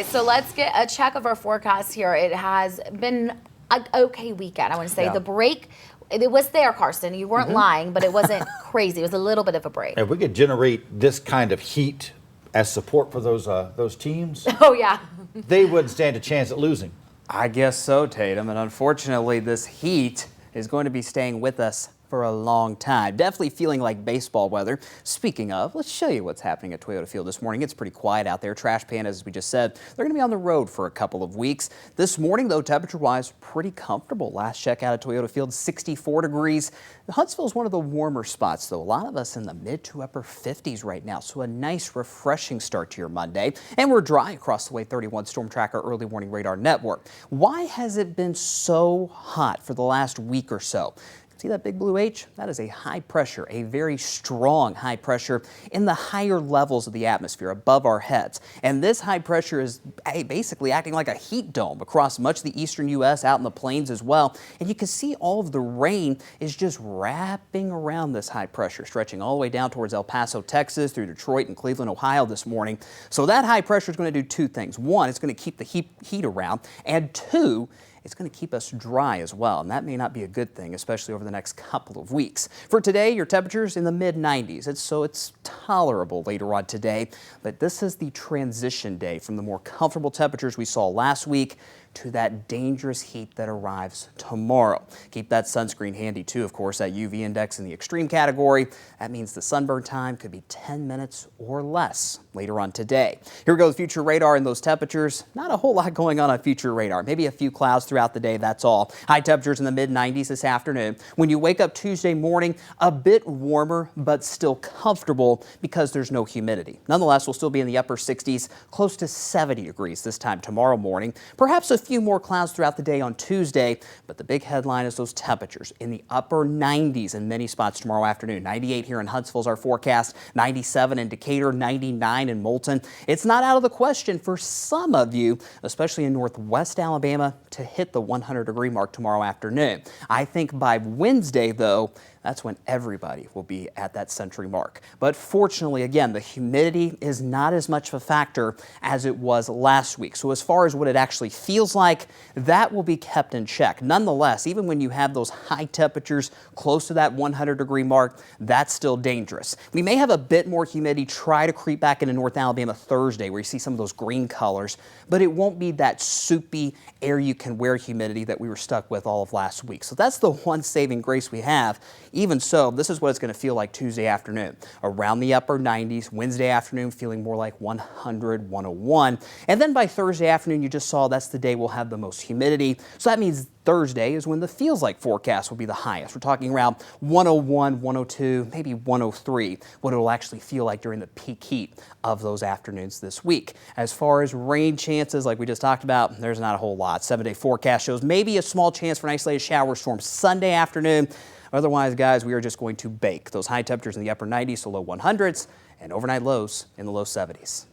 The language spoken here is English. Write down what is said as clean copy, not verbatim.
Okay, so let's get a check of our forecast here. It has been an okay weekend. I want to say the break, it was there, Carson. You weren't lying, but it wasn't crazy. It was a little bit of a break. If we could generate this kind of heat as support for those teams, Oh, yeah. they wouldn't stand a chance at losing. I guess so, Tatum. And unfortunately, this heat is going to be staying with us for a long time. Definitely feeling like baseball weather. Speaking of, let's show you what's happening at Toyota Field this morning. It's pretty quiet out there. Trash Pandas, as we just said, they're going to be on the road for a couple of weeks. This morning, though, temperature-wise, pretty comfortable. Last check out at Toyota Field, 64 degrees. Huntsville is one of the warmer spots, though. A lot of us in the mid to upper 50s right now, so a nice, refreshing start to your Monday. And we're dry across the Way 31 Storm Tracker Early Warning Radar Network. Why has it been so hot for the last week or so? See that big blue H? That is a high pressure, a very strong high pressure in the higher levels of the atmosphere above our heads. And this high pressure is basically acting like a heat dome across much of the eastern U.S., out in the plains as well. And you can see all of the rain is just wrapping around this high pressure, stretching all the way down towards El Paso, Texas, through Detroit and Cleveland, Ohio this morning. So that high pressure is going to do two things. One, it's going to keep the heat around, and two, it's going to keep us dry as well, and that may not be a good thing, especially over the next couple of weeks. For today, your temperatures in the mid-90s, so it's tolerable later on today, but this is the transition day from the more comfortable temperatures we saw last week to that dangerous heat that arrives tomorrow. Keep that sunscreen handy too, of course. That UV index in the extreme category. That means the sunburn time could be 10 minutes or less later on today. Here we go with future radar and those temperatures. Not a whole lot going on future radar. Maybe a few clouds throughout the day, that's all. High temperatures in the mid-90s this afternoon. When you wake up Tuesday morning, a bit warmer, but still comfortable because there's no humidity. Nonetheless, we'll still be in the upper 60s, close to 70 degrees this time tomorrow morning. Perhaps a few more clouds throughout the day on Tuesday, but the big headline is those temperatures in the upper 90s in many spots tomorrow afternoon. 98 here in Huntsville is our forecast, 97 in Decatur, 99 in Moulton. It's not out of the question for some of you, especially in northwest Alabama, to hit the 100-degree mark tomorrow afternoon. I think by Wednesday, though, that's when everybody will be at that century mark. But fortunately, again, the humidity is not as much of a factor as it was last week. So as far as what it actually feels like, that will be kept in check. Nonetheless, even when you have those high temperatures close to that 100-degree mark, that's still dangerous. We may have a bit more humidity try to creep back into North Alabama Thursday, where you see some of those green colors, but it won't be that soupy air you can wear humidity that we were stuck with all of last week. So that's the one saving grace we have. Even so, this is what it's going to feel like Tuesday afternoon. Around the upper 90s, Wednesday afternoon feeling more like 100, 101. And then by Thursday afternoon, you just saw that's the day we'll have the most humidity. So that means Thursday is when the feels like forecast will be the highest. We're talking around 101, 102, maybe 103, what it'll actually feel like during the peak heat of those afternoons this week. As far as rain chances, like we just talked about, there's not a whole lot. 7-day forecast shows maybe a small chance for an isolated shower storm Sunday afternoon. Otherwise, guys, we are just going to bake. Those high temperatures in the upper 90s to low 100s and overnight lows in the low 70s.